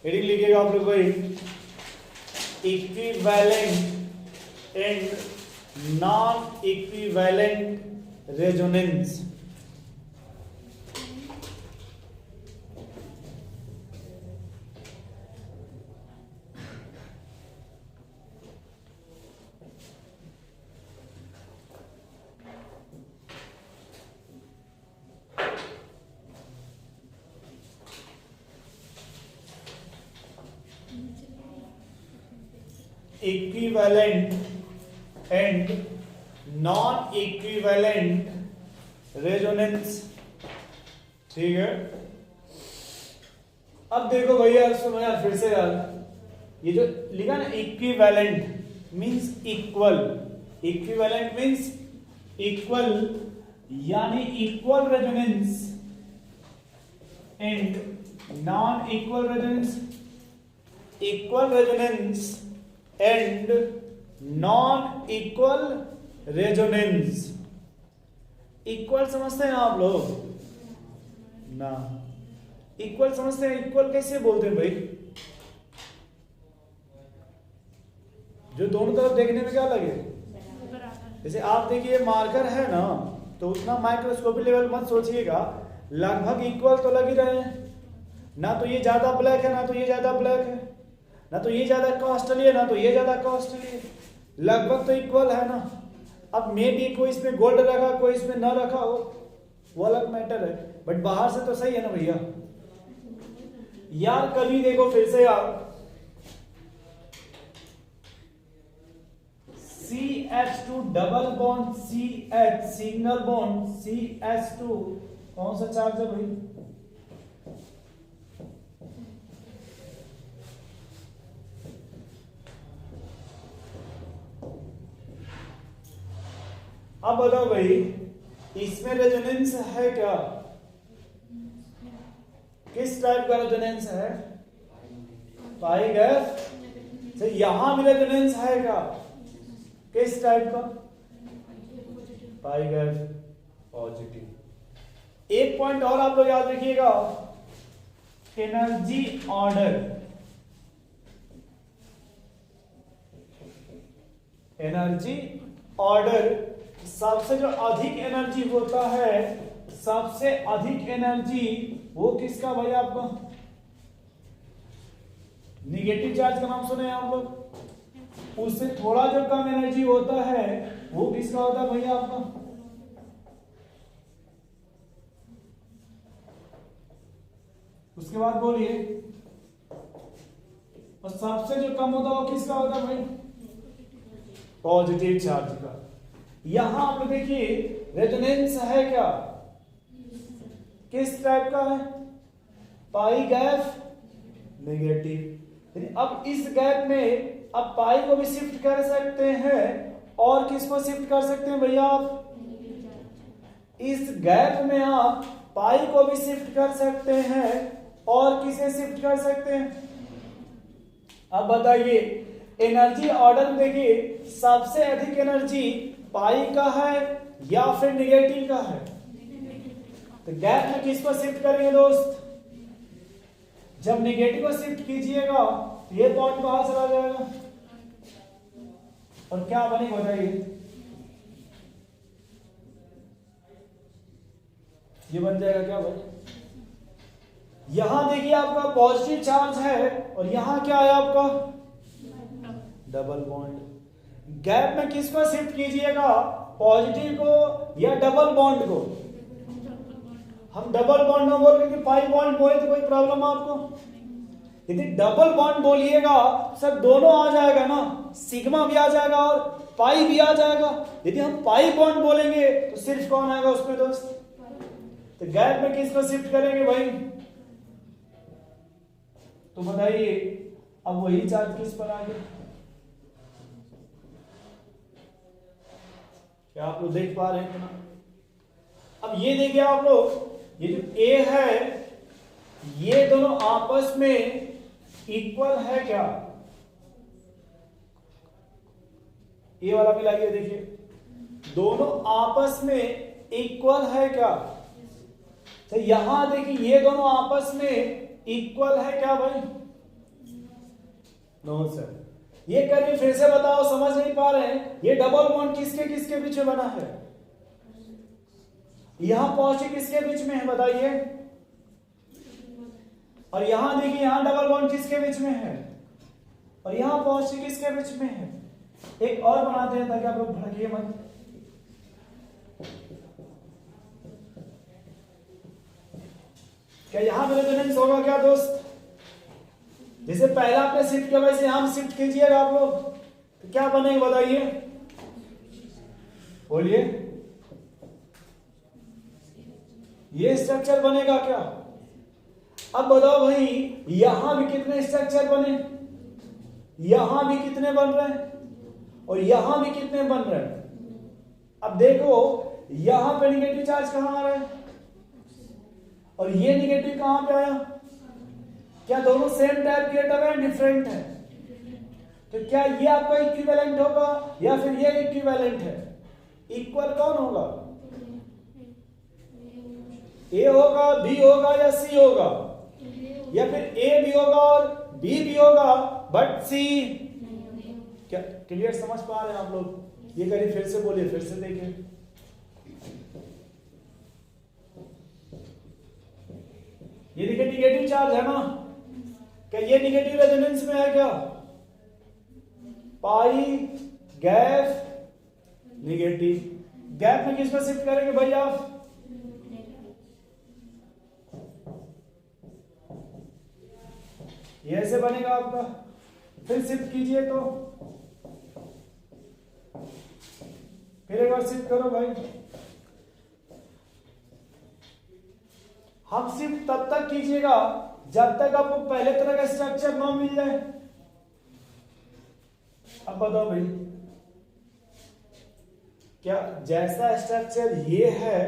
Heading लिखिएगा आप लोग भाई, equivalent and non equivalent resonance. Equivalent and non equivalent resonance. ठीक है, अब देखो भैया, सुनो यार फिर से यार, ये जो लिखा ना equivalent means equal, equivalent means equal, यानी equal resonance and non equal resonance, equal resonance and non equal resonance. Equal समझते हैं आप लोग ना? इक्वल समझते हैं? इक्वल कैसे बोलते हैं भाई? जो दोनों तरफ देखने में क्या लगे, जैसे आप देखिए मार्कर है ना, तो उतना माइक्रोस्कोपिक लेवल मत सोचिएगा, लगभग इक्वल तो लग ही रहे हैं ना। तो ये ज्यादा ब्लैक है ना, तो ये ज्यादा ब्लैक है ना, तो ये ज्यादा कॉस्टली है ना, तो ये ज्यादा कॉस्टली है, लगभग तो इक्वल है ना। अब मे भी कोई इसमें गोल्ड रखा, कोई इसमें ना रखा हो, वो अलग मैटर है, बट बाहर से तो सही है ना भैया। यार कभी देखो फिर से यार, CH2 double bond CH single bond CH2, कौन सा चार्ज है भाई? अब बताओ भाई, इसमें रेजोनेंस है क्या? किस टाइप का रेजोनेंस है? पाई गैस। तो यहां भी रेजोनेंस है क्या? किस टाइप का? पाई गैस पॉजिटिव। एक पॉइंट और आप लोग याद रखिएगा, एनर्जी ऑर्डर, एनर्जी ऑर्डर, सबसे जो अधिक एनर्जी होता है, सबसे अधिक एनर्जी वो किसका भाई? आपका निगेटिव चार्ज का नाम सुने आप लोग? उससे थोड़ा जो कम एनर्जी होता है वो किसका होता है भैया? आपका उसके बाद बोलिए। और सबसे जो कम होता है वो किसका होता है भाई? पॉजिटिव चार्ज का। यहां आप देखिए रेजोनेंस है क्या? किस टाइप का है? Pi gap negative. अब इस गैप में अब पाई को भी शिफ्ट कर सकते हैं, और किसको शिफ्ट कर सकते हैं भैया आप? इस गैप में आप पाई को भी शिफ्ट कर सकते हैं, और किसे शिफ्ट कर सकते हैं? अब बताइए, एनर्जी ऑर्डर देखिए, सबसे अधिक एनर्जी पाई का है या फिर निगेटिव का है? तो गैप में किसको शिफ्ट करेंगे दोस्त? जब निगेटिव को शिफ्ट कीजिएगा तो ये पॉइंट बाहर चला जाएगा, और क्या बनेगा बताइए? ये बन जाएगा क्या भाई? यहां देखिए आपका पॉजिटिव चार्ज है, और यहां क्या है आपका? Double bond. गैप में किसको शिफ्ट कीजिएगा? पॉजिटिव को या डबल बॉन्ड को? हम डबल बॉन्ड में बोल रहे कि पाई बॉन्ड बोले तो कोई प्रॉब्लम आपको? यदि डबल बॉन्ड बोलिएगा सर दोनों आ जाएगा ना, सिग्मा भी आ जाएगा और पाई भी आ जाएगा। यदि हम पाई बॉन्ड बोलेंगे तो सिर्फ कौन आएगा उसमें दोस्त? तो गैप में किसको शिफ्ट करेंगे भाई? तो बताइए, अब वही चार्ज किस पर आ गया? क्या आप लोग देख पा रहे हैं ना? अब ये देखिए आप लोग, ये जो ए है, ये दोनों आपस में इक्वल है क्या? ये वाला मिलाइए, देखिए दोनों आपस में इक्वल है क्या? तो यहां देखिए ये दोनों आपस में इक्वल है क्या भाई? No sir. ये करके फिर से बताओ, समझ नहीं पा रहे हैं। ये डबल बॉन्ड किसके किसके बीच में बना है? यहां पॉजिटिव किसके बीच में है बताइए? और यहां देखिए, यहां डबल बॉन्ड किसके बीच में है? और यहां पॉजिटिव किसके बीच में है? एक और बनाते हैं ताकि आप लोग भड़किए मत। क्या यहां रेजोनेंस होगा क्या दोस्त? जैसे पहला आपने शिफ्ट किया वैसे यहां शिफ्ट कीजिएगा आप लोग, तो क्या बनेगा बताइए? बोलिए, ये स्ट्रक्चर बनेगा क्या? अब बताओ भाई, यहां भी कितने स्ट्रक्चर बने? यहां भी कितने बन रहे हैं और यहां भी कितने बन रहे हैं? अब देखो, यहां पे निगेटिव चार्ज कहां आ रहा है और ये निगेटिव कहां पे आया? क्या दोनों सेम टाइप के एटम है, डिफरेंट है? तो क्या ये आपका इक्विवेलेंट होगा या फिर ये इक्विवेलेंट है? इक्वल कौन होगा? ए होगा, बी होगा या सी होगा? या फिर ए भी होगा और बी भी होगा बट सी? क्या क्लियर समझ पा रहे हैं आप लोग? ये करिए, फिर से बोलिए, फिर से देखिए। ये देखिए निगेटिव चार्ज है ना? क्या ये निगेटिव रेजोनेंस में है क्या? पाई गैप निगेटिव, गैप में किस पर शिफ्ट करेंगे भाई आप? ये ऐसे बनेगा आपका। फिर शिफ्ट कीजिए, तो फिर एक बार शिफ्ट करो भाई। हम शिफ्ट तब तक कीजिएगा जब तक आपको पहले तरह का स्ट्रक्चर ना मिल जाए। अब बताओ भाई, क्या जैसा स्ट्रक्चर ये है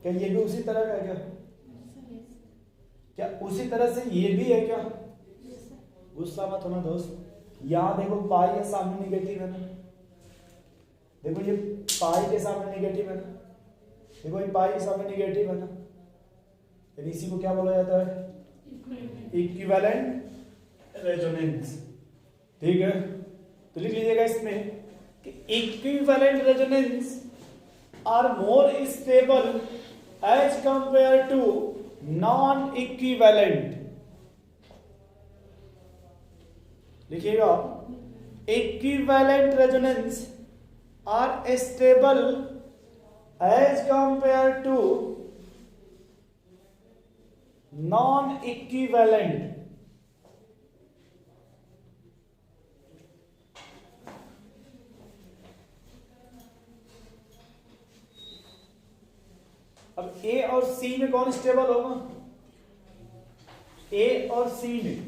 क्या ये भी उसी तरह का है क्या? क्या उसी तरह से ये भी है क्या? गुस्सा मत होना दोस्त। यहां देखो पाई है, सामने निगेटिव है ना? देखो ये पाई के सामने निगेटिव है ना? देखो ये पाई के सामने निगेटिव है ना? इसी को क्या बोला जाता है? Equivalent resonance. ठीक है, तो लिख लीजिएगा इसमें कि equivalent resonance are more stable as compare to non equivalent. लिखिएगा, equivalent resonance are stable as compare to non equivalent. अब ए और सी में कौन स्टेबल होगा? ए और सी में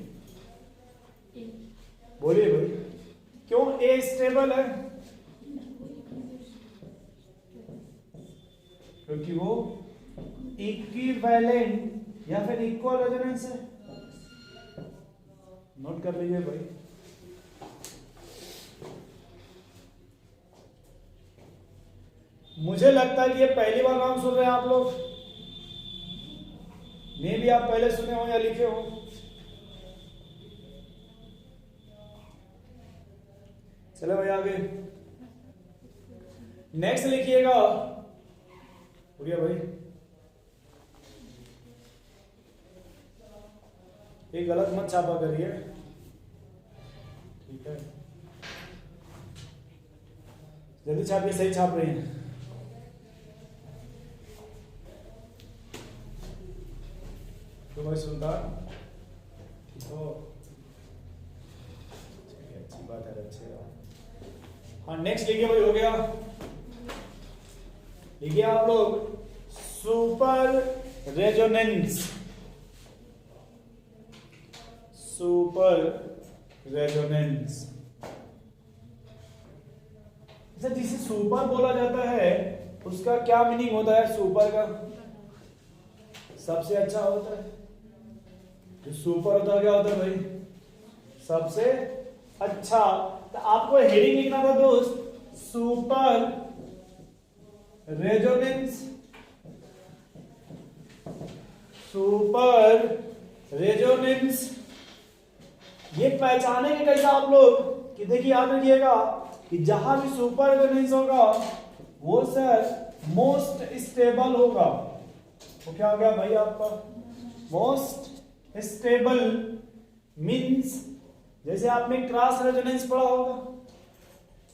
बोलिए भाई, क्यों ए स्टेबल है? क्योंकि वो इक्विवेलेंट या फिर इक्वल रेजोनेंस है। नोट कर लीजिए भाई। मुझे लगता है कि ये पहली बार नाम सुन रहे हैं आप लोग। मे भी आप पहले सुने हो या लिखे हो। चलो भाई आगे नेक्स्ट लिखिएगा। उड़िया भाई, ये गलत मत छापा करिए, ठीक है? जल्दी छापिए, सही छाप रहे हैं। तो भाई सुनता तो अच्छी बात है, अच्छे। हाँ नेक्स्ट लिखिए भाई, हो गया। लिखिए आप लोग सुपर रेजोनेंस। सुपर रेजोनेंस जिसे सुपर बोला जाता है उसका क्या मीनिंग होता है? सुपर का सबसे अच्छा होता है। जो सुपर होता है क्या होता है भाई? सबसे अच्छा। तो आपको हेडिंग लिखना था दोस्त, सुपर रेजोनेंस। सुपर रेजोनेंस ये पहचानेंगे कैसे आप लोग कि देखिए याद रखिएगा कि जहां भी सुपर रेजोनेंस होगा वो सर मोस्ट स्टेबल होगा। तो क्या हो गया भाई आपका मोस्ट स्टेबल मींस जैसे आपने क्रॉस रेजोनेंस पढ़ा होगा,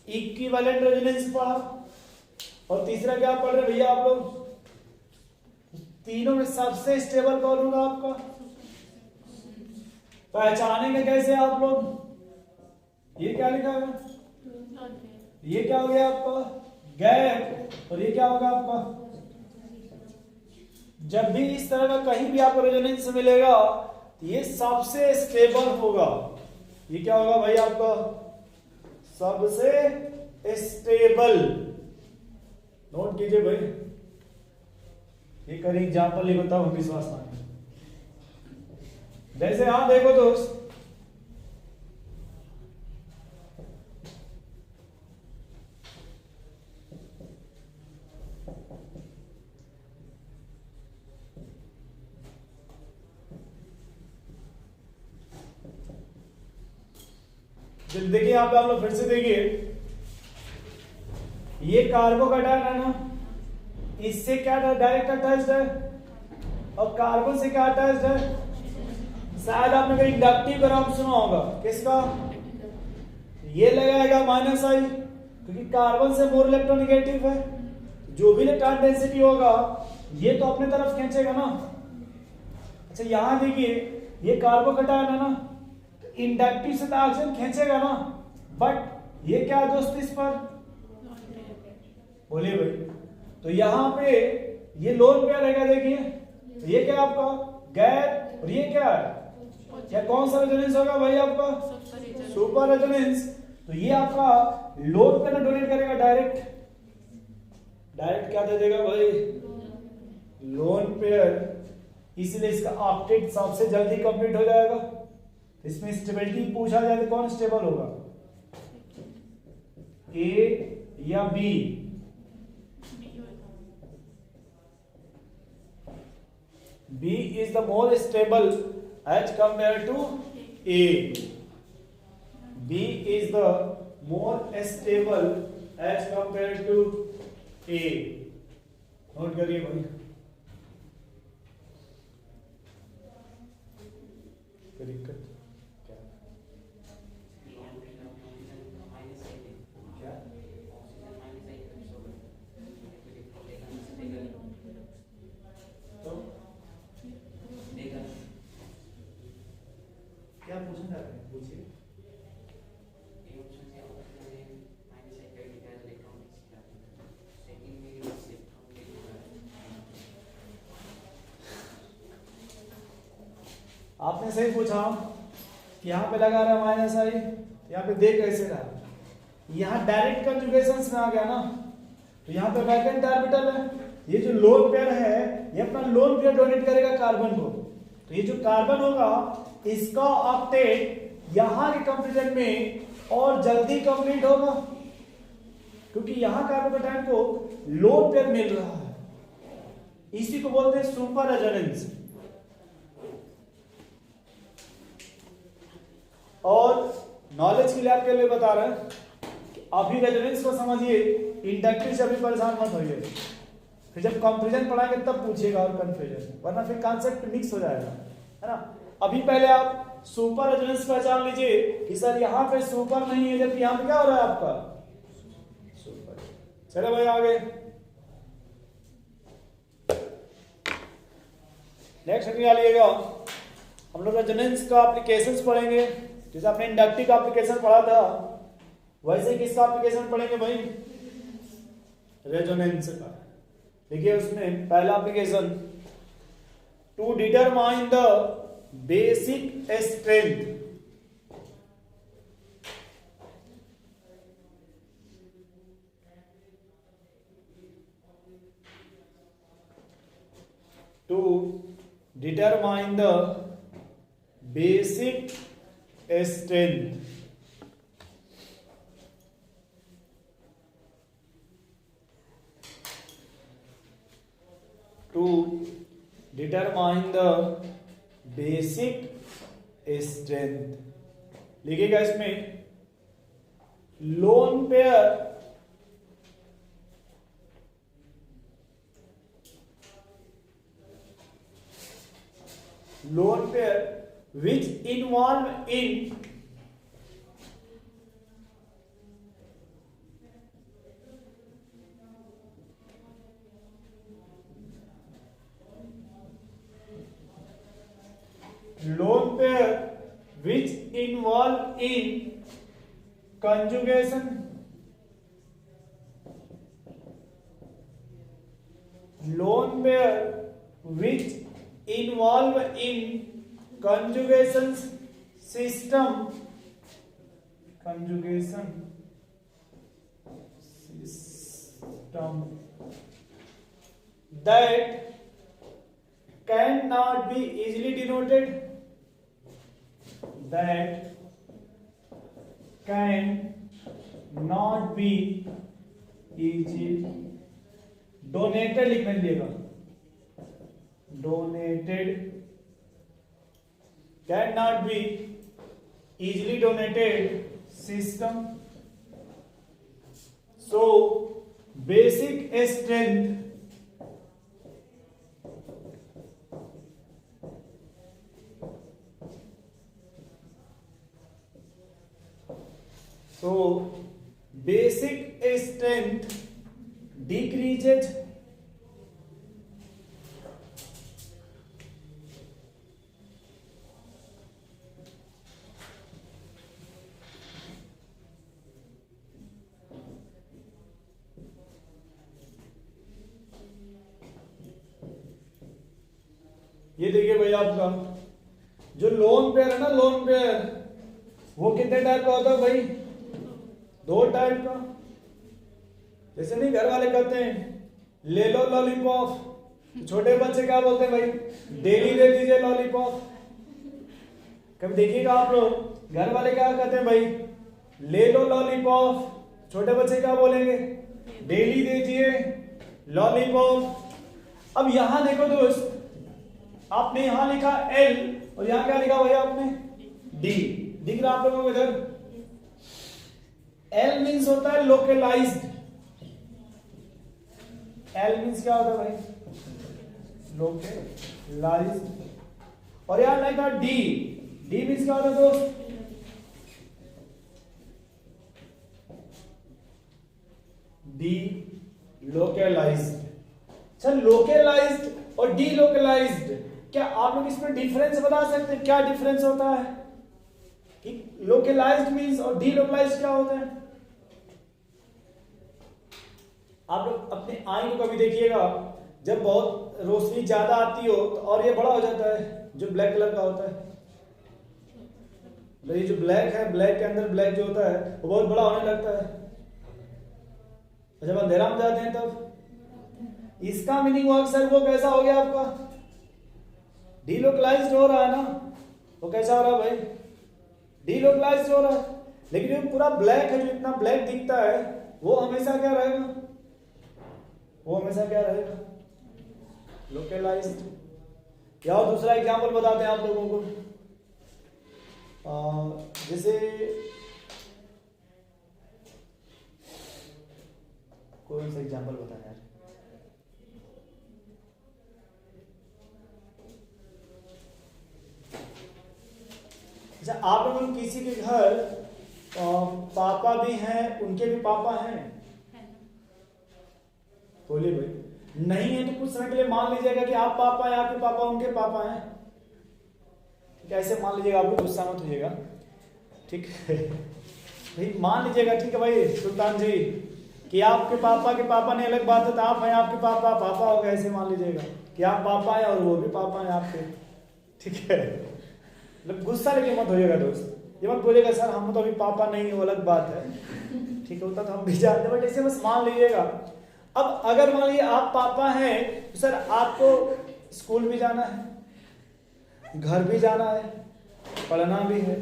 इक्विवेलेंट रेजोनेंस पढ़ा, और तीसरा क्या पढ़ रहे भैया आप लोग, तीनों में सबसे स्टेबल कौन होगा आपका, पहचानेंगे कैसे आप लोग, ये क्या लिखा है, ये क्या हो गया आपका गैप, और ये क्या होगा आपका, जब भी इस तरह का कहीं भी आपको रेजोनेंस मिलेगा तो ये सबसे स्टेबल होगा। ये क्या होगा भाई आपका सबसे स्टेबल, नोट कीजिए भाई, ये करें एग्जाम्पल लिखो तब हम विश्वास मानेंगे। जैसे आप देखो दोस्त, जब देखिए आप लोग फिर से देखिए, ये कार्बोकेटायन है ना, इससे क्या डायरेक्ट अटैच्ड है, और कार्बन से क्या अटैच्ड है, शायद आपने कहीं इंडक्टिव ग्राम सुना होगा, किसका, ये लगाएगा माइनस आई, क्योंकि कार्बन से मोर इलेक्ट्रोनेगेटिव है, जो भी इलेक्ट्रॉन डेंसिटी होगा ये तो अपने तरफ खींचेगा ना। अच्छा यहां देखिए, ये कार्बोकेटायन है ना, इंडक्टिव से तो ऑक्सीजन खींचेगा ना, बट ये क्या दोस्त इस पर, बोलिए भाई, तो यहां पे ये लोन पेयर रहेगा, देखिए तो ये क्या आपका गैर, और ये क्या है, क्या कौन सा रेजोनेंस होगा भाई आपका सुपर रेजोनेंस, तो ये आपका लोन पेयर डोनेट करेगा डायरेक्ट, डायरेक्ट क्या दे देगा भाई लोन पेयर, इसलिए इसका ऑक्टेट सबसे जल्दी कंप्लीट हो जाएगा। इसमें स्टेबिलिटी पूछा जाए तो कौन स्टेबल होगा, ए या B, B is the more stable as compare to A, B is the more stable as compare to A, note करिए भाई, दिक्कत क्या पूछना चाहते हैं, पूछिए। आपने सही पूछा कि यहाँ पे लगा रहा माइनस आई, यहाँ पे देख कैसे रहा, यहाँ डायरेक्ट कंजुगेशन में आ गया ना, तो यहाँ पे वैकेंट ऑर्बिटल है, ये जो लोन पेयर है ये अपना लोन पेयर डोनेट करेगा कार्बन को, तो ये जो कार्बन होगा इसका ऑक्टेट यहां के कंपेरिजन में और जल्दी कंप्लीट होगा, क्योंकि यहां कार्बोकेटायन को लोन पेयर मिल रहा है, इसी को बोलते हैं सुपर रेजोनेंस। और नॉलेज के लिए आपके लिए बता रहे हैं कि अभी रेजोनेंस को समझिए, इंडक्टिव से अभी परेशान मत होइए, फिर जब कंपेरिजन पढ़ाएंगे तब पूछिएगा और कंफ्यूजन, वरना फिर कॉन्सेप्ट मिक्स हो जाएगा, है ना। अभी पहले आप सुपर रेजोनेंस पहचान लीजिए कि सर यहाँ पे सुपर नहीं है, जबकि यहाँ पे क्या हो रहा है आपका सुपर। चलो भाई आगे नेक्स्ट निकालिएगा, हम लोग रेजोनेंस का एप्लीकेशंस पढ़ेंगे, जैसे आपने इंडक्टिव का एप्लीकेशन पढ़ा था वैसे ही किसका एप्लीकेशन पढ़ेंगे भाई रेजोनेंस का। देखिए उसमें पहला application, to determine the basic strength, to determine the basic strength, to determine the basic strength, लिखिएगा इसमें lone pair which involve in conjugation, loan pair which involve in conjugation system that cannot be easily denoted, donated लिखने दिएगा, donated can not be easily donated system. So basic strength decreases ये देखिए भाई आपका जो lone pair है ना, lone pair वो कितने टाइप का होता है भाई? 2 टाइप का. जैसे नहीं घर वाले कहते हैं ले लो लॉलीपॉप, छोटे बच्चे क्या बोलते हैं भाई? डेली दे दीजिए लॉलीपॉप. कभी देखिएगा आप लोग घर वाले क्या कहते हैं भाई? ले लो लॉलीपॉप. छोटे बच्चे क्या बोलेंगे? डेली दीजिए लॉलीपॉप. अब यहां देखो दोस्त, आपने यहां लिखा L और यहां क्या लिखा भाई आपने? D. दिख रहा आप लोगों को इधर? L मीन्स होता है लोकलाइज्ड. L मीन्स क्या होता है भाई? लोकलाइज्ड. और यहां लिखा D. D मीन्स क्या होता है दोस्त? D localized. अच्छा, लोकलाइज्ड और डी लोकलाइज्ड, क्या आप लोग इसमें डिफरेंस बता सकते हैं? क्या डिफरेंस होता है कि लोकलाइज्ड मींस और डी लोकलाइज्ड क्या होता है? आप लोग अपने आई को कभी देखिएगा, जब बहुत रोशनी ज्यादा आती हो तो और ये बड़ा हो जाता है, जो ब्लैक कलर का होता है. ये जो ब्लैक है, ब्लैक के अंदर ब्लैक जो होता है वो बहुत बड़ा होने लगता है. जब अंधेरा में जाते हैं तब इसका मीनिंग अक्सर वो कैसा हो गया आपका? डीलोकलाइज्ड हो रहा है ना. वो कैसा हो रहा है भाई? डीलोकलाइज्ड हो रहा है. लेकिन जो पूरा ब्लैक है, जो इतना ब्लैक दिखता है, वो हमेशा क्या रहेगा? वो हमेशा क्या रहेगा? लोकलाइज्ड. या और दूसरा एग्जांपल बताते हैं आप लोगों को. जैसे कौन सा एग्जांपल बताएं यार? अच्छा, आप लोगों ने किसी के घर पापा भी हैं, उनके भी पापा हैं? बोलिए भाई. नहीं है तो कुछ समय के लिए मान लीजिएगा कि आप पापा हैं, आपके पापा उनके पापा हैं. कैसे मान लीजिएगा? आप लोग गुस्सा मत होइएगा, ठीक है भाई? मान लीजिएगा, ठीक है भाई सुल्तान जी, कि आपके पापा के पापा ने अलग बात है, तो आप हैं, आपके पापा पापा हो गए. ऐसे मान लीजिएगा कि आप पापा हैं और वो भी पापा हैं आपके, ठीक है? मतलब गुस्सा लेके मत होइएगा दोस्त. ये मत बोलिएगा सर हम तो अभी पापा नहीं, वो अलग बात है, ठीक होता तो हम भी जानते, बट ऐसे बस मान लीजिएगा. अब अगर मान लीजिए आप पापा हैं तो सर आपको स्कूल भी जाना है, घर भी जाना है, पढ़ना भी है,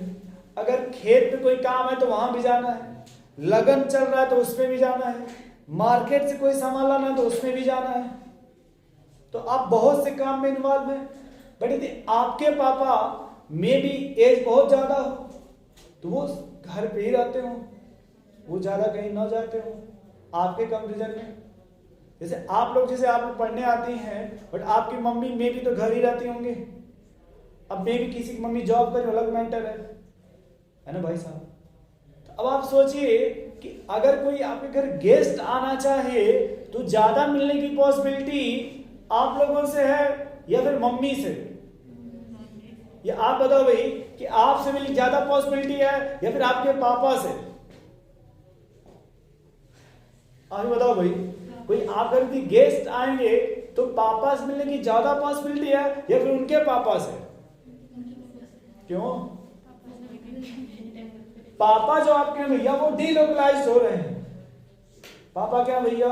अगर खेत में कोई काम है तो वहां भी जाना है, लगन चल रहा है तो उसमें भी जाना है, मार्केट से कोई सामान लाना है तो उसमें भी जाना है. तो आप बहुत से काम में इन्वॉल्व हैं. बट यदि आपके पापा में भी एज बहुत ज्यादा हो तो वो घर पे ही रहते हो, वो ज्यादा कहीं ना जाते हो आपके कंपैरिजन में। जैसे आप लोग पढ़ने आती हैं, बट आपकी मम्मी में भी तो घर ही रहती होंगे। अब मैं भी किसी की मम्मी जॉब करे अलग मैटर है ना भाई साहब। तो अब आप सोचिए कि अगर कोई आपके घर गेस्ट आना चाहे तो ज्यादा मिलने की पॉसिबिलिटी आप लोगों से है या फिर मम्मी से? या आप बताओ भाई कि आपसे मिलने की ज्यादा पॉसिबिलिटी है या फिर आपके पापा से? आप बताओ भाई, कोई आप घर की गेस्ट आएंगे तो पापा से मिलने की ज्यादा पॉसिबिलिटी है या फिर उनके पापा से? क्यों? पापा जो आपके हैं भैया वो डीलोकलाइज्ड हो रहे हैं। पापा क्या भैया,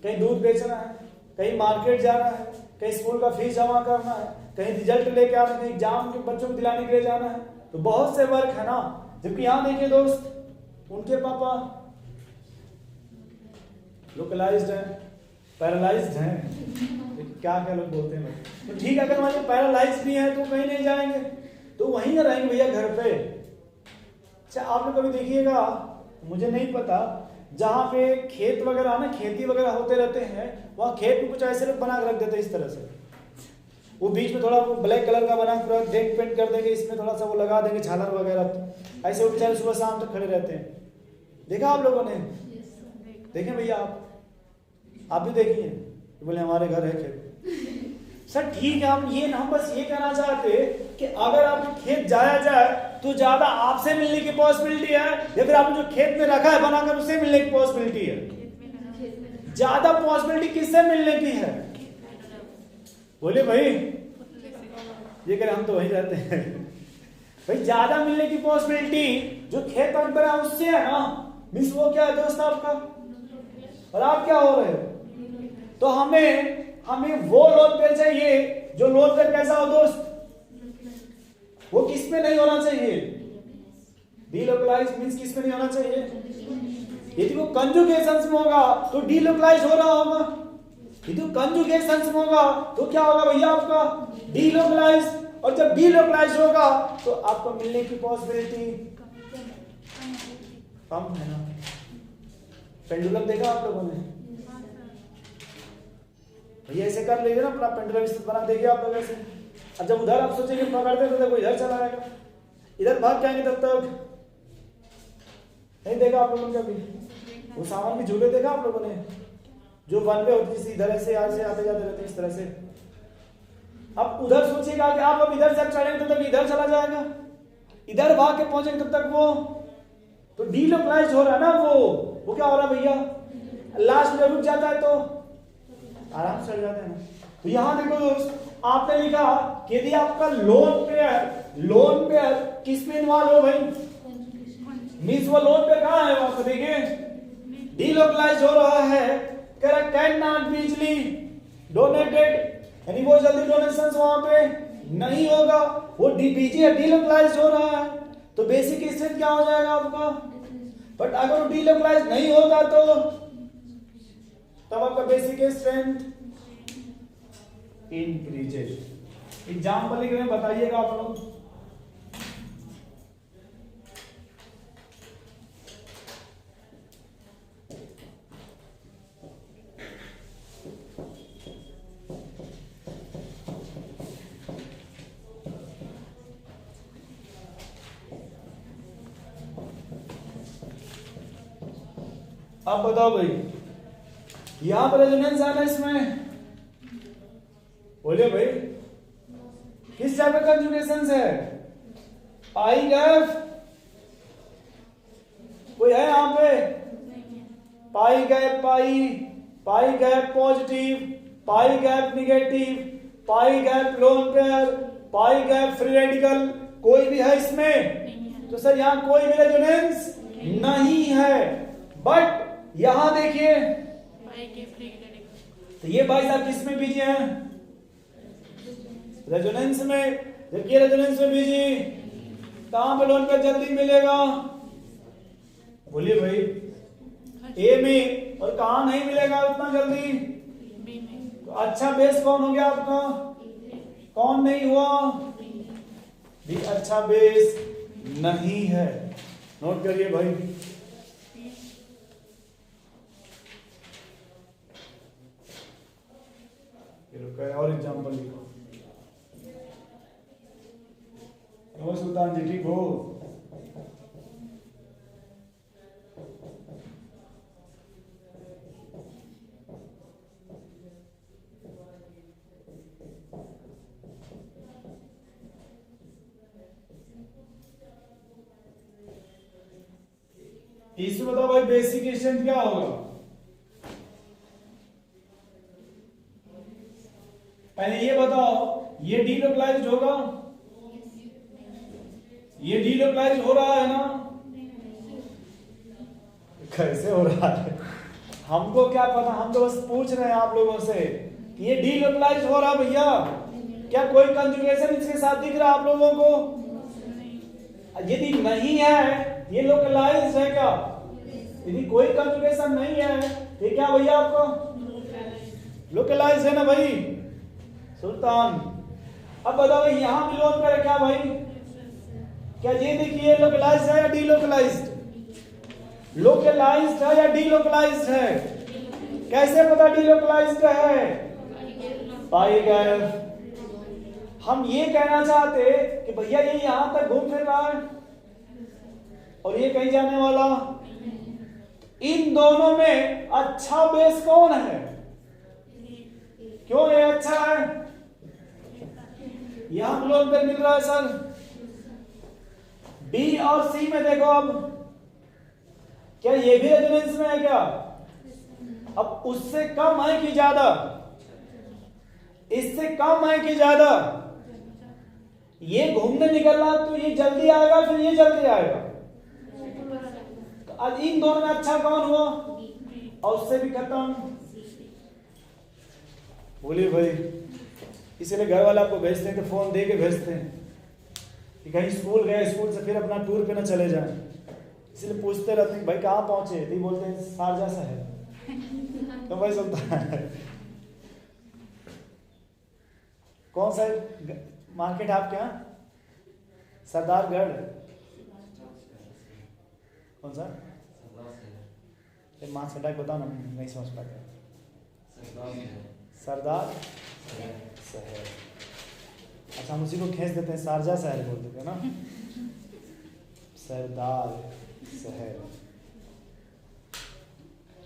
कहीं दूध बेचना है, कहीं मार्केट जाना है, कहीं स्कूल का फीस जमा करना है, कहीं रिजल्ट लेके आना है, कहीं एग्जाम के बच्चों को दिलाने के लिए जाना है, तो बहुत से वर्क है ना। जबकि यहां देखिए दोस्त, उनके पापा लोकलाइज्ड है, पैरालाइज्ड है, क्या क्या लोग बोलते हैं। तो ठीक है, अगर हमारे पैरालाइज्ड भी है तो कहीं नहीं जाएंगे, तो वहीं ना रहेंगे भैया घर पे। अच्छा, आप लोग कभी देखिएगा, मुझे नहीं पता, जहां पे खेत वगैरह ना, खेती वगैरह होते रहते हैं, वहां खेत में कुछ ऐसे लोग बना के रख देते हैं इस तरह से। वो बीच में थोड़ा ब्लैक कलर का बना पूरा डेंट पेंट कर देंगे, इसमें थोड़ा सा वो लगा देंगे झालर वगैरह, ऐसे वो बेचारे सुबह शाम तक खड़े रहते हैं। देखा आप लोगों ने? देखें भैया, आप भी देखिए। बोले हमारे घर है खेत। सर ठीक है, हम बस ये कहना चाहते कि अगर आपके खेत जाया जाए तो ज्यादा आपसे मिलने की पॉसिबिलिटी है या फिर आपने जो खेत में रखा है बनाकर उससे मिलने की पॉसिबिलिटी है? ज्यादा पॉसिबिलिटी किससे मिलने की है? बोले भाई, ये करें, हम तो वहीं रहते हैं भाई। ज्यादा मिलने की पॉसिबिलिटी जो खेत पर बना उससे है ना। मिस वो क्या है दोस्त आपका, और आप क्या हो रहे हो? तो हमें वो लोन पे चाहिए जो लोन पे कैसा हो दोस्त, वो किस पे नहीं होना चाहिए? डीलोकलाइज्ड मींस किस पे नहीं होना चाहिए? यदि वो कंजुगेशंस में होगा तो डीलोकलाइज हो रहा होगा, यदि वो कंजुगेशंस में होगा तो क्या होगा भैया आपका? डीलोकलाइज। और जब डीलोकलाइज होगा तो आपको मिलने की पॉसिबिलिटी कम है ना। पेंडुलम देखा आप लोगों ने? भैया ऐसे कर लीजिए ना, अपना पेंडुलम बना देखिए आप लोग ऐसे। अब जब उधर आप सोचेंगे पकड़ते तो देखो इधर चला जाएगा, इधर भाग जाएंगे तब तक। नहीं देखा आप लोगों ने कभी? वो सामान की झूले देखा आप लोगों ने, जो वन वे होती है, इधर ऐसे यहाँ से आते जाते रहते इस तरह से। अब उधर सोचिएगा कि आप अब इधर से चढ़ेंगे तब तक इधर चला जाएगा, इधर भाग के पहुंचेंगे तब तक वो तो डीलोकलाइज हो रहा है ना। वो क्या हो रहा है भैया, लास्ट में रुक जाता है तो आराम से चढ़ जाते हैं ना। तो यहां देखो दोस्त, आपने लिखा कि यदि आपका लोन पेयर किस में इन्वॉल्व हो भाई? मींस वो लोन पेयर कहां है? वहां पर देखिए डीलोकलाइज हो रहा है। कह रहा can not be easily donated, यानी वो जल्दी डोनेशंस वहां पे नहीं होगा, वो डीबीजी डीलोकलाइज हो रहा है। तो बेसिक स्ट्रेंथ क्या हो जाएगा आपका? बट अगर वो डीलोकलाइज नहीं होगा तो तब आपका बेसिक स्ट्रेंथ इंक्रीजेज। एग्जाम्पल लिख रहे हैं, बताइएगा आप लोग। अब बताओ भाई, यहां पर रेजोनेंस आना इसमें, बोलिए भाई किस टाइप का कंजुगेशंस है? पाई गैप कोई है यहां पे? Pi gap pi gap positive, pi gap negative, pi gap lone pair, pi gap free radical, कोई भी है इसमें? तो सर यहां कोई भी रेजोनेंस नहीं है। बट यहां देखिए, तो ये भाई साहब किस में बीजी हैं? रेजोनेंस में। जब ये रेजोनेंस में बीजी, कहां पे लोन पे जल्दी मिलेगा? बोलिए भाई, ए में। और कहां नहीं मिलेगा उतना जल्दी? बी में। तो अच्छा बेस कौन हो गया आपका? कौन नहीं हुआ? बी अच्छा बेस नहीं है। नोट करिए भाई। और एग्जांपल लिखो। सुल्तान जी ठीक हो? इसमें बताओ भाई बेसिक स्ट्रेंथ क्या होगा? पहले ये बताओ, ये डीलोकलाइज्ड होगा? ये डीलोकलाइज्ड हो रहा है ना? कैसे हो रहा है? हमको क्या पता, हम तो बस पूछ रहे हैं आप लोगों से। ये डीलोकलाइज्ड हो रहा भैया? क्या कोई कंजुगेशन इसके साथ दिख रहा है आप लोगों को? यदि नहीं है, ये लोकलाइज्ड है क्या? यदि कोई कंजुगेशन नहीं है, ये क्या भैया आपको लोकलाइज्ड है ना भाई सुल्तान? अब बताओ भाई यहां बिलोंग करे क्या भाई? क्या ये देखिए लोकलाइज्ड है या डीलोकलाइज्ड? लोकलाइज्ड है या डीलोकलाइज्ड है? कैसे पता डीलोकलाइज्ड है? पाई गए। हम ये कहना चाहते कि भैया ये यहां तक घूम फिर रहा है और ये कहीं जाने वाला। इन दोनों में अच्छा बेस कौन है? क्यों ये अच्छा है? यहां बिलोंग कर मिल रहा है सर। बी और सी में देखो, अब क्या ये भी रेजोनेंस में है क्या? अब उससे कम है कि ज्यादा? इससे कम है कि ज्यादा? ये घूमने निकल रहा तो ये जल्दी आएगा, फिर ये जल्दी आएगा। तो अब इन दोनों में अच्छा कौन हुआ? और उससे भी खत्म। बोलिए भाई। इसलिए घर वाले आपको भेजते हैं तो फोन दे के भेजते हैं कि कहीं स्कूल गए, स्कूल से फिर अपना टूर पे ना चले जाएं। इसलिए पूछते रहते हैं भाई कहाँ पहुंचे, तो बोलते हैं शारजा से है। तो भाई सुनता है कौन सा मार्केट आपके यहाँ? सरदारगढ़? कौन सा? मार्क्स हटा के बताओ ना, नहीं समझ पाते। सरदार शहर। अच्छा हम उसी को खींच देते हैं, शारजा शहर बोल देते हैं ना। सरदार शहर।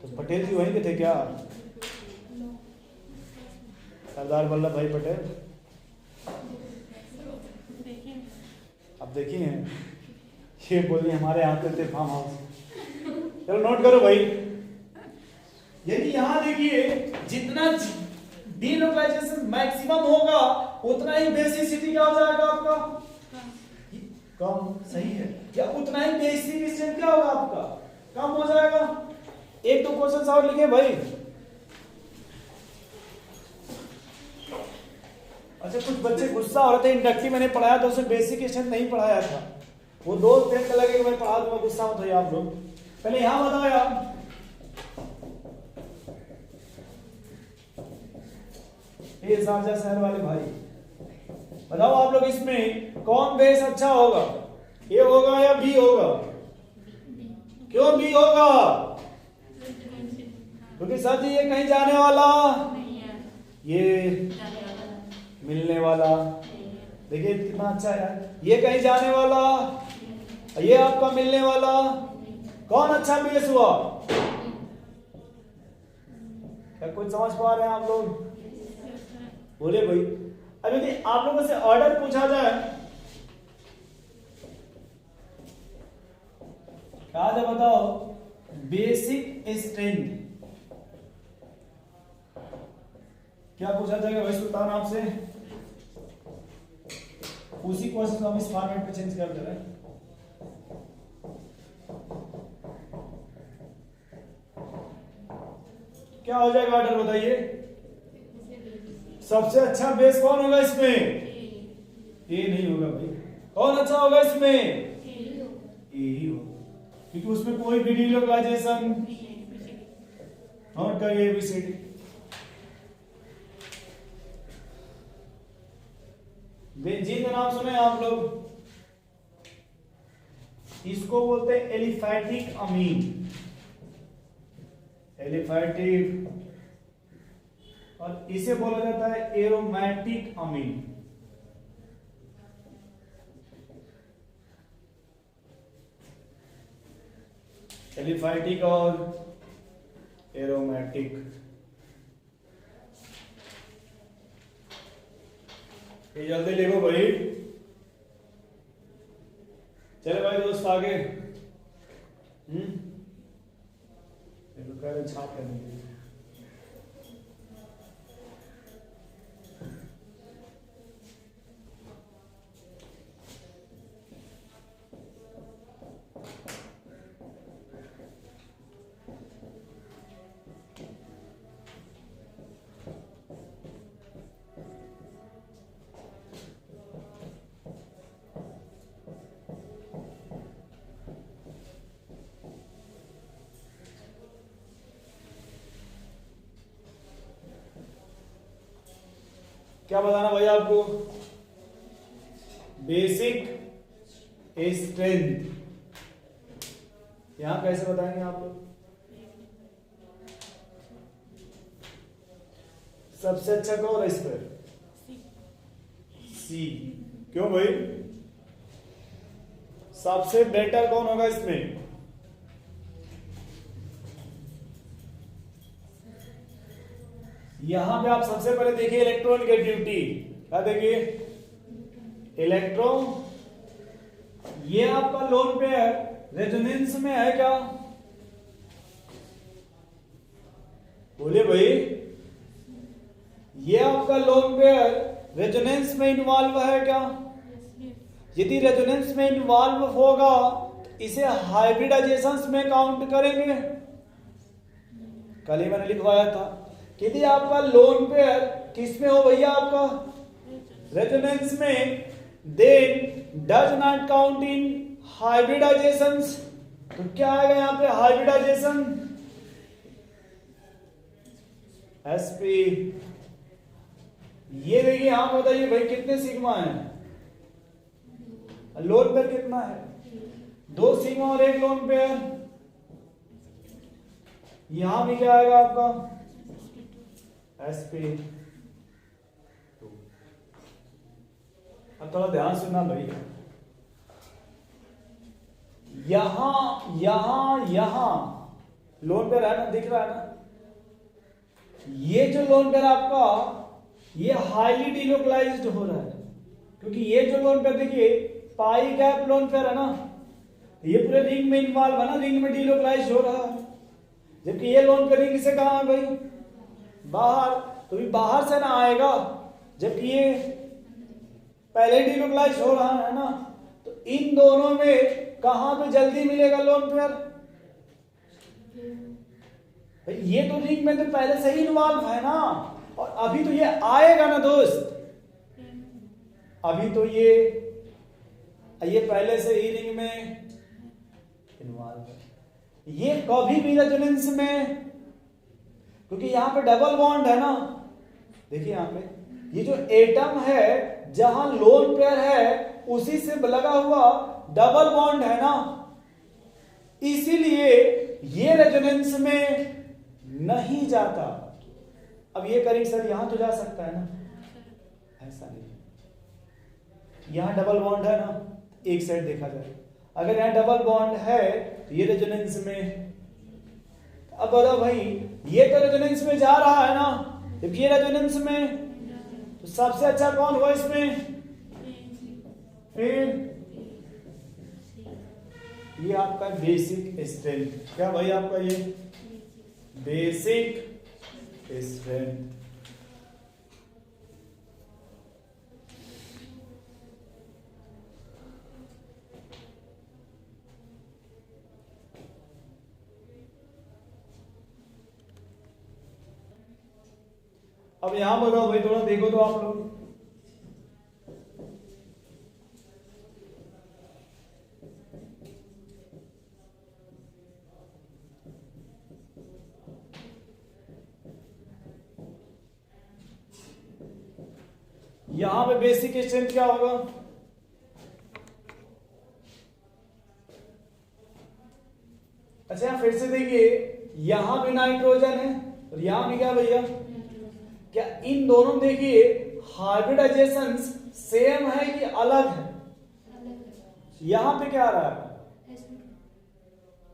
तो पटेल जी वहीं के थे क्या? सरदार वल्लभ भाई पटेल। अब देखिए ये बोलिए हमारे आते थे फार्म हाउस। चलो नोट करो भाई। यदि यहां देखिए जितना डीलोकलाइजेशन मैक्सिमम होगा उतना ही बेसिसिटी क्या हो जाएगा आपका? कम। सही है। या उतना ही बेसिक स्ट्रेंथ क्या होगा आपका? कम हो जाएगा। एक दो क्वेश्चन और लिखे भाई। अच्छा कुछ बच्चे गुस्सा हो रहे थे, इंडक्टिव मैंने पढ़ाया तो उसे बेसिक स्ट्रेंथ नहीं पढ़ाया था। वो दोस्त देख के लगे कि मैं पढ़ा दूंगा, गुस्सा मत होइए आप लोग। पहले यहां बताओ यार, ये शारजा शहर वाले भाई बताओ आप लोग इसमें कौन बेस अच्छा होगा? ए होगा या बी होगा? क्यों बी होगा? क्योंकि सर जी ये कहीं जाने वाला, ये मिलने वाला। देखिए कितना अच्छा है। ये कहीं जाने वाला, ये आपका मिलने वाला। कौन अच्छा बेस हुआ? क्या कुछ समझ पा रहे हैं आप लोग? बोले भाई। अब यदि आप लोगों से ऑर्डर पूछा जाए, क्या था बताओ? बेसिक स्ट्रेंथ क्या पूछा जाएगा भाई सुल्तान आपसे? उसी क्वेश्चन को हम इस फॉर्मेट में चेंज कर दे रहे हैं। क्या हो जाएगा ऑर्डर बताइए? सबसे अच्छा बेस कौन होगा इसमें? ए नहीं होगा भाई। कौन अच्छा होगा इसमें? ए ही होगा, क्योंकि उसमें कोई भी डीलोकलाइजेशन। नोट करिए एबीसीडी। बेंजीन का नाम सुने आप लोग? इसको बोलते हैं एलिफैटिक अमीन, एलिफैटिक, और इसे बोला जाता है एरोमेटिक अमीन। एलिफैटिक और एरोमेटिक। ये जल्दी लिखो भाई। चले भाई दोस्त आगे। कह रहे छाप करने के लिए। क्या बताना भैया आपको? Basic strength. यहां कैसे बताएंगे आप लोग? सबसे अच्छा कौन है इस पर? सी। क्यों भाई? सबसे बेटर कौन होगा इसमें? यहां पे आप सबसे पहले देखिए इलेक्ट्रॉन की ड्यूटी। क्या देखिए? इलेक्ट्रॉन, ये आपका लोन पेयर रेजोनेंस में है क्या? बोलिए भाई। ये आपका लोन पेयर रेजोनेंस में इन्वॉल्व है क्या? यदि रेजोनेंस में इन्वॉल्व होगा तो इसे हाइब्रिडाइजेशन में काउंट करेंगे। कल ही मैंने लिखवाया था, यदि आपका लोन पेयर किस में हो भैया? आपका रेजोनेंस में, then does not count in hybridisations. तो क्या आएगा यहां पे? Hybridisation, sp। ये देखिए यहां बताइए भाई कितने सिग्मा है? लोन पेयर कितना है? 2 सिग्मा और 1 लोन पेयर। यहां भी क्या आएगा आपका? sp। अब थोड़ा ध्यान सुनना भाई। यहां लोन पेयर है ना, दिख रहा है ना? ये जो लोन पेयर आपका, ये हाईली डिलोकलाइज्ड हो रहा है, क्योंकि ये जो लोन पेयर देखिए पाई गैप लोन पेयर है ना, ये पूरे रिंग में इन्वॉल्व है ना, रिंग में डिलोकलाइज हो रहा है। जबकि ये लोन पेयर रिंग से कहां है भाई? बाहर। तो भी बाहर से ना आएगा, जबकि ये पहले ही डिलोकलाइज हो रहा है ना। तो इन दोनों में कहां पे जल्दी मिलेगा लोन पेयर? ये तो रिंग में तो पहले से ही इन्वॉल्व है ना, और अभी तो ये आएगा ना दोस्त। अभी तो ये पहले से ही रिंग में इन्वॉल्व है। ये कभी भी रेजोनेंस में, क्योंकि यहां पे डबल बॉन्ड है ना, देखिए यहां पे ये जो एटम है जहां लोन पेयर है उसी से लगा हुआ डबल बॉन्ड है ना, इसीलिए ये रेजोनेंस में नहीं जाता। अब ये करेंगे सर, यहां तो जा सकता है ना, ऐसा नहीं। यहां डबल बॉन्ड है ना, एक साइड देखा जाए। अगर यहां डबल बॉन्ड है तो ये रेजोनेंस में। अब बताओ भाई, ये तो रेजोनेंस में जा रहा है ना, जब ये रेजोनेंस में, तो सबसे अच्छा कौन हुआ इसमें? फिर ये आपका बेसिक स्ट्रेंथ। क्या भाई आपका ये बेसिक स्ट्रेंथ। अब यहां बताओ भाई, थोड़ा देखो तो आप लोग। यहां पे बेसिक स्ट्रेंथ क्या होगा? अच्छा यहाँ फिर से देखिए, यहां भी नाइट्रोजन है और यहां भी क्या भैया, क्या इन दोनों देखिए हाइब्रिडाइजेशन सेम है कि अलग है? यहां पे क्या आ रहा है,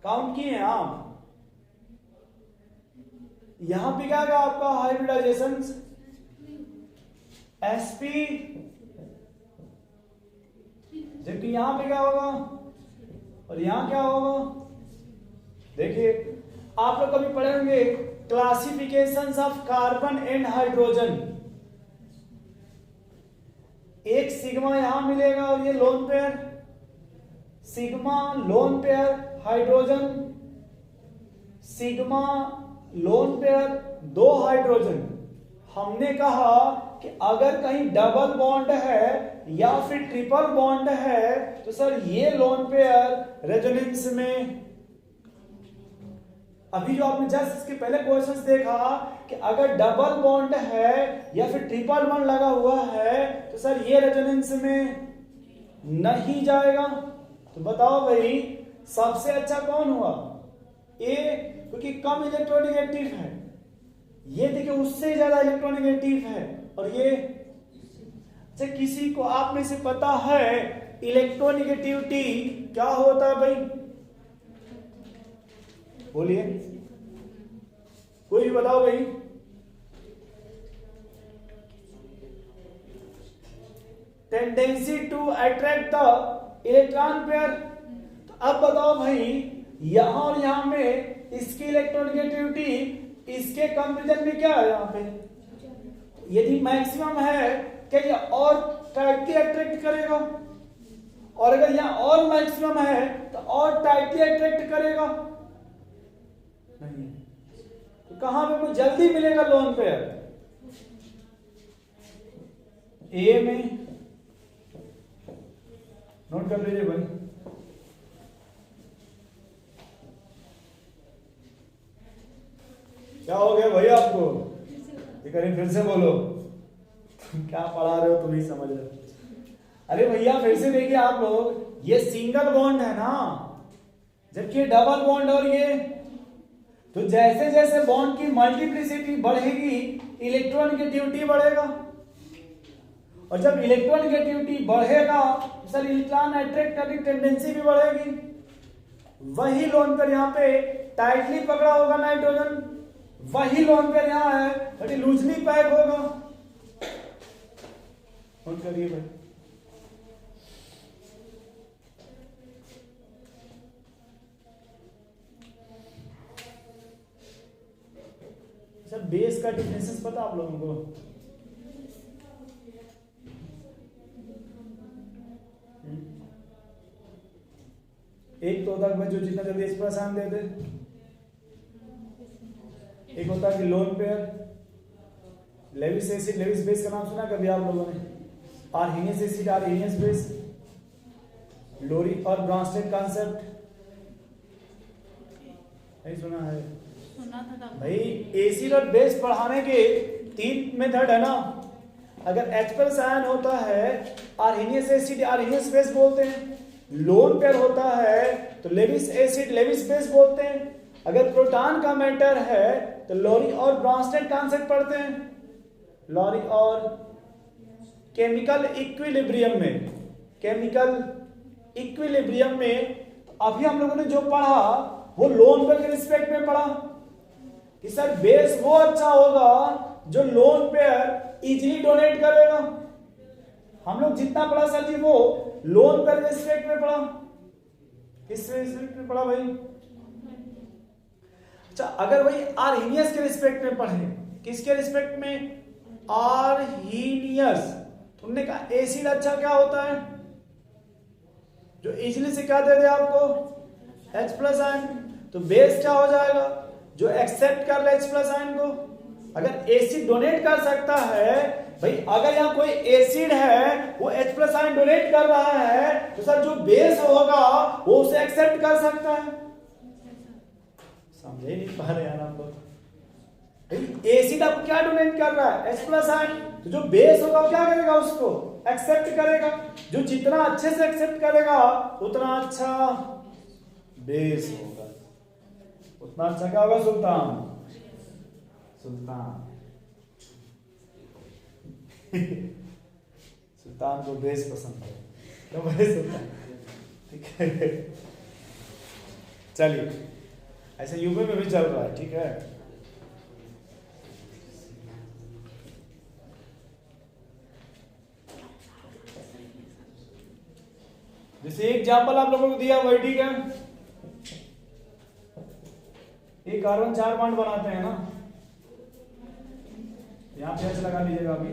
काउंट किए हैं आप? यहां पे क्या होगा आपका हाइब्रिडाइजेशन, sp, जबकि यहां पे क्या होगा और यहां क्या होगा? देखिए आप लोग कभी पढ़े होंगे classifications of carbon and hydrogen. एक सिग्मा यहां मिलेगा और ये lone pair, sigma lone pair hydrogen, sigma lone pair दो हाइड्रोजन। हमने कहा कि अगर कहीं डबल बॉन्ड है या फिर ट्रिपल बॉन्ड है तो सर ये लोन पेयर रेजोनेंस में, अभी जो आपने जस्ट इसके पहले क्वेश्चंस देखा कि अगर डबल बॉन्ड है या फिर ट्रिपल बॉन्ड लगा हुआ है तो सर ये रेजोनेंस में नहीं जाएगा। तो बताओ भाई सबसे अच्छा कौन हुआ? ए, क्योंकि कम इलेक्ट्रोनेगेटिव है, ये देखिए उससे ज्यादा इलेक्ट्रोनेगेटिव है, और ये अच्छा किसी को आप में से पता है इलेक्ट्रोनेगेटिविटी क्या होता है भाई? बोलिए, कोई भी बताओ भाई। Tendency to attract the electron pair. तो अब बताओ भाई यहां और यहां में इसकी इलेक्ट्रोनेगेटिविटी इसके कंपैरिजन में क्या है? यहां पे यदि मैक्सिमम है क्या ये और टाइटली अट्रैक्ट करेगा, और अगर यहां और मैक्सिमम है तो और टाइटली अट्रैक्ट करेगा नहीं। तो कहां पे कुछ जल्दी मिलेगा लोन पेयर? ए में, नोट कर लीजिए भाई। क्या हो गया भाई आपको? ये करीब फिर से बोलो, तुम क्या पढ़ा रहे हो, तुम ही समझ रहे हो। अरे भैया फिर से देखिए आप लोग, ये सिंगल बॉन्ड है ना, जबकि डबल बॉन्ड, और ये तो जैसे जैसे बॉन्ड की मल्टीप्लिसिटी बढ़ेगी इलेक्ट्रोनेगेटिविटी बढ़ेगा, और जब इलेक्ट्रोनेगेटिविटी बढ़ेगा तो सर इलेक्ट्रॉन अट्रैक्ट करने की टेंडेंसी भी बढ़ेगी। वही लोन पर यहाँ पे टाइटली पकड़ा होगा नाइट्रोजन, वही लोन पर यहाँ है बट लूजली पैक होगा। नोट करिए भाई। अच्छा बेस का डिफरेंसेस पता आप लोगों को? एक तो होता है जो जितना जल्दी एक्सप्रेस आन दे दे, एक होता है कि lone pair, Lewis acid Lewis base का नाम सुना कभी आप लोगों ने? Arrhenius acid Arrhenius base, Lowry और ब्रॉन्स्टेड कॉन्सेप्ट नहीं सुना है? सुना था भाई एसिड और बेस बढ़ाने के 3 मेथड है ना। अगर H प्लस आयन होता है आर्हीनियस एसिड आर्हीनियस बेस बोलते हैं, लोन पेयर होता है तो लेविस एसिड लेविस बेस बोलते हैं, अगर प्रोटॉन का मैटर है तो लोरी और ब्रॉन्स्टेड कॉन्सेप्ट पढ़ते हैं। लोरी और केमिकल इक्विलिब्रियम में, केमिकल इक्विलिब्रियम में अभी हम लोगों ने जो पढ़ा वो लोन पेयर के रिस्पेक्ट में पढ़ा कि सर बेस वो अच्छा होगा जो लोन पेयर इजीली डोनेट करेगा। हम लोग जितना पढ़ा सर जी वो लोन पेयर के रिस्पेक्ट में पढ़ा, किस रिस्पेक्ट में पढ़ा भाई? अच्छा अगर भाई आर्हीनियस के रिस्पेक्ट में पढ़े, किसके रिस्पेक्ट में? आर्हीनियस। तुमने कहा एसिड अच्छा क्या होता है जो इजीली से क्या दे दे आपको? H plus ion. तो बेस क्या हो जाएगा? जो एक्सेप्ट कर ले H प्लस आयन को। अगर एसिड डोनेट कर सकता है भाई, अगर यहाँ कोई एसिड है वो H प्लस आयन डोनेट कर रहा है तो सर जो बेस होगा वो उसे एक्सेप्ट कर सकता है। समझे नहीं पा रहे यार आप लोग? एसिड अब क्या डोनेट कर रहा है? H plus ion. तो जो बेस होगा वो क्या करेगा? उसको एक्सेप्ट करेगा। जो जितना अच्छे से एक्सेप्ट करेगा उतना अच्छा बेस होगा। उतना अच्छा क्या होगा? सुल्तान। सुल्तान सुल्तान को बेस पसंद है तो भाई सुल्तान, ठीक है। चलिए, ऐसे यूपी में भी चल रहा है, ठीक है। जैसे एग्जाम्पल आप लोगों को दिया वही, ठीक है। एक कार्बन 4 बॉन्ड बनाते हैं ना, यहां पे ऐसे लगा लीजिएगा अभी।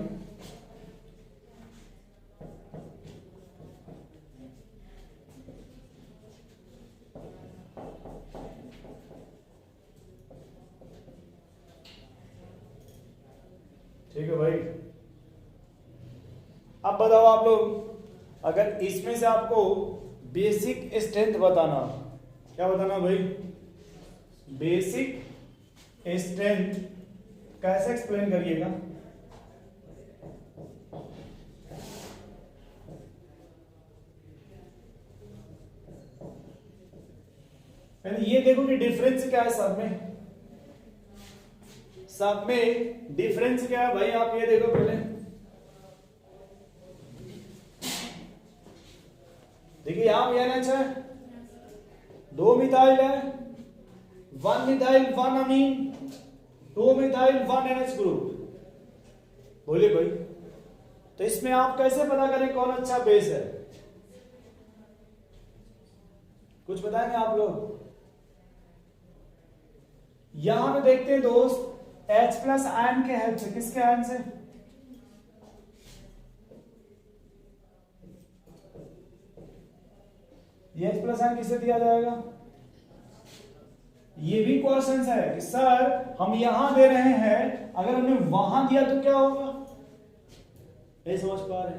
ठीक है भाई, अब बताओ आप लोग, अगर इसमें से आपको बेसिक स्ट्रेंथ बताना, क्या बताना भाई? बेसिक स्ट्रेंथ कैसे एक्सप्लेन करिएगा? ये देखो कि डिफरेंस क्या है सब में, सब में डिफरेंस क्या है भाई? आप ये देखो पहले, देखिए यहां पे NH है, 2 मिथाइल है, 1 मिथाइल 1 अमीन, 2 मिथाइल 1 NH ग्रुप। बोलिए भाई, तो इसमें आप कैसे पता करें कौन अच्छा बेस है? कुछ बताएंगे आप लोग? यहां पे देखते हैं दोस्त, H प्लस आयन के हेल्प से, किसके आयन से? ये H प्लस आयन किसे दिया जाएगा? ये भी क्वेश्चन है कि सर हम यहां दे रहे हैं, अगर हमने वहां दिया तो क्या होगा? नहीं समझ पा रहे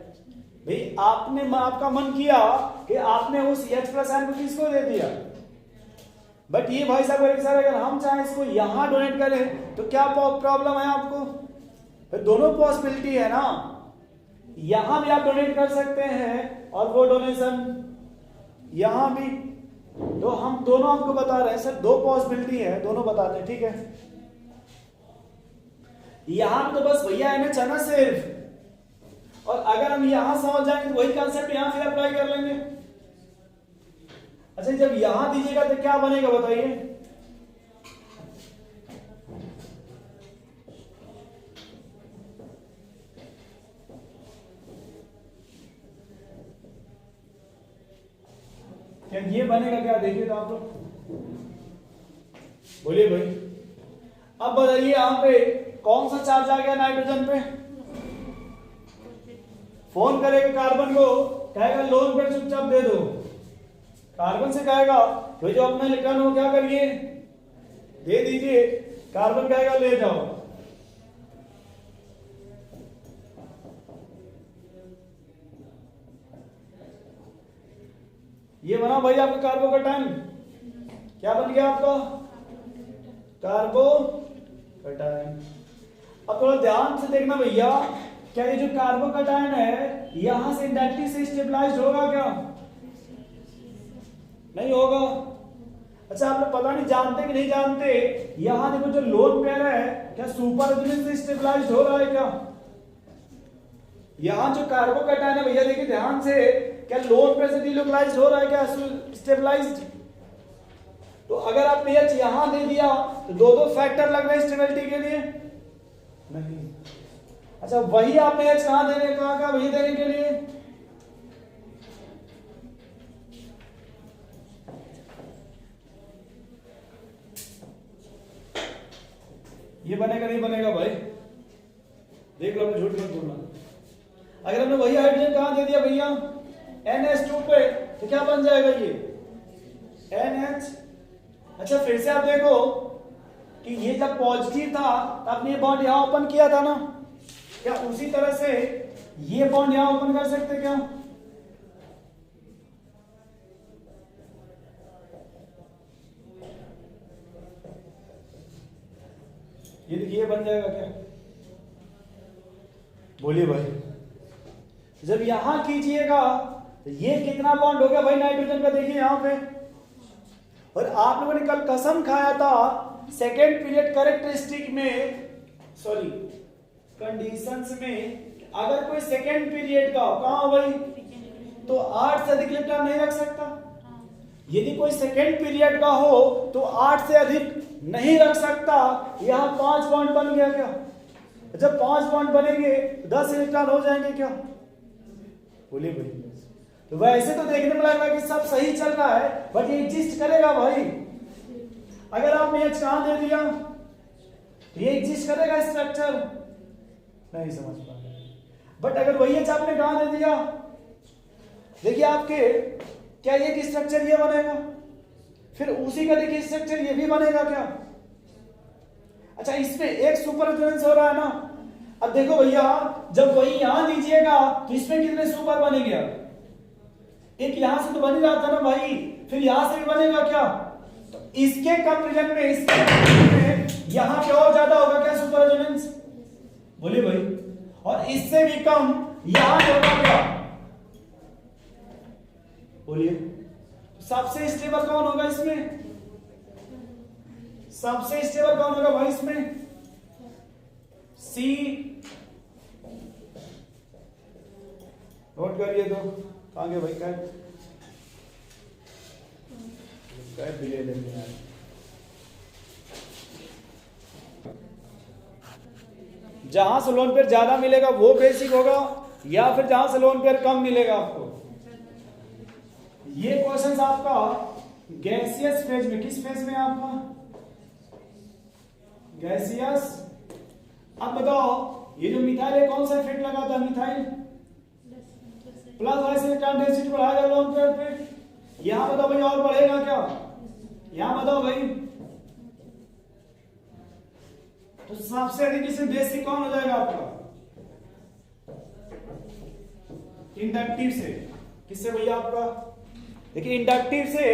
भाई? आपका मन किया कि आपने उस H प्लस आयन को किसको दे दिया, बट ये भाई साहब सर अगर हम चाहें इसको यहां डोनेट करें तो क्या प्रॉब्लम है आपको? फिर दोनों पॉसिबिलिटी है ना, यहां भी आप डोनेट कर सकते हैं और वो डोनेशन यहां भी, तो हम दोनों आपको बता रहे हैं सर, 2 पॉसिबिलिटी है, दोनों बताते हैं, ठीक है। यहां पे तो बस भैया NH है ना सिर्फ, और अगर हम यहां समझ जाएंगे तो वही कंसेप्ट यहां फिर अप्लाई कर लेंगे। अच्छा, जब यहां दीजिएगा तो क्या बनेगा बताइए? क्या ये बनेगा क्या? देखिए तो आप लोग बोलिए भाई। अब बताइए यहां पे कौन सा चार्ज आ गया नाइट्रोजन पे? फोन करेगा कार्बन को, कहेगा लोन पे चुपचाप दे दो। कार्बन से कहेगा भाई जो अपना इलेक्ट्रॉन हो क्या करिए, दे दीजिए। कार्बन कहेगा ले जाओ। ये बना भाई आपका कार्बो का टाइम, क्या बन गया आपका? कार्बो का टाइम। अब थोड़ा ध्यान से देखना भैया, क्या ये जो कार्बो का टाइम है यहां से इंडाक्टिव से स्टेबलाइज्ड होगा क्या? नहीं होगा। अच्छा, आप लोग पता नहीं जानते कि नहीं जानते, यहां देखो जो लोन पेयर है क्या सुपर रेजोनेंस से स्टेबलाइज्ड हो रहा है क्या? यहां जो कार्बो कैटायन है भैया देखिए ध्यान से, क्या लोन पेयर से डिलोकलाइज्ड हो रहा है क्या स्टेबलाइज्ड? तो अगर आपने H यहां दे दिया तो दो फैक्टर लग रहे हैं स्टेबिलिटी के लिए? नहीं। अच्छा, वही आपने H कहां देने कहा वही देने के लिए? ये बनेगा नहीं बनेगा भाई? देख लो, अपने झूठ मत बोलना। अगर हमने वही हाइड्रोजन कहां दे दिया भैया NH2 पे, तो क्या बन जाएगा ये NH। अच्छा, फिर से आप देखो कि ये जब पॉजिटिव था तो आपने ये बॉन्ड यहां ओपन किया था ना, क्या उसी तरह से ये बॉन्ड यहां ओपन कर सकते क्या? ये देखिए बन जाएगा क्या? बोलिए भाई। जब यहां कीजिएगा तो ये कितना बॉन्ड हो गया भाई नाइट्रोजन का? देखिए यहां पे और आप लोगों ने कल कसम खाया था सेकेंड पीरियड कैरेक्टरिस्टिक में, सॉरी कंडीशंस में, अगर कोई सेकेंड पीरियड का कहां हो भाई तो 8 से अधिक इलेक्ट्रॉन नहीं रख सकता। यदि कोई सेकेंड पीरियड का हो तो 8 से अधिक नहीं रख सकता। यहां 5 बॉन्ड बन गया क्या? जब 5 बॉन्ड बनेंगे 10 इलेक्ट्रॉन हो जाएंगे क्या? बोलिए भाई। तो वैसे तो देखने में लग रहा है कि सब सही चल रहा है, बट ये एग्जिस्ट करेगा भाई। अगर आपने H कहां दे दिया तो ये एग्जिस्ट करेगा स्ट्रक्चर? नहीं समझ पा रहे। बट अगर वही H आपने कहां दे दिया, देखिए आपके क्या ये स्ट्रक्चर ये बनेगा, फिर उसी का देखिए स्ट्रक्चर ये भी बनेगा क्या? अच्छा, इसमें एक सुपर रेजोनेंस हो रहा है ना। अब देखो भैया, जब वही यहां दीजिएगा तो इसमें कितने सुपर बनेंगे? एक यहां से तो बन ही रहा था ना भाई, फिर यहां से भी बनेगा क्या? तो इसके कंपैरिजन में यहां पे और ज्यादा होगा क्या सुपर रेजोनेंस? बोलिए भाई। और इससे भी कम यहां होगा क्या? बोलिए। सबसे स्टेबल कौन होगा इसमें? सबसे स्टेबल कौन होगा भाई इसमें? सी। नोट करिए तो कहां गए भाई? क्या डिले लेते हैं? जहां से लोन पेयर ज्यादा मिलेगा वो बेसिक होगा, या फिर जहां से लोन पेयर कम मिलेगा आपको। ये क्वेश्चन आपका गैसियस फेज में, किस फेज में आपका? गैसियस। अब बताओ ये जो मिथाइल है कौन सा इफेक्ट लगा था? Methyl plus vice electron density बढ़ाएगा लोन पेयर पे। यहां बताओ भाई और बढ़ेगा क्या? यहां बताओ भाई। तो सबसे अधिक इसमें बेसिक कौन हो जाएगा आपका? इंडक्टिव से। किससे भैया आपका? देखिए इंडक्टिव से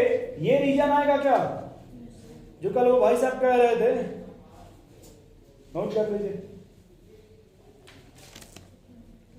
ये रीजन आएगा क्या, जो कल वो भाई साहब कह रहे थे? नोट कर लीजिए।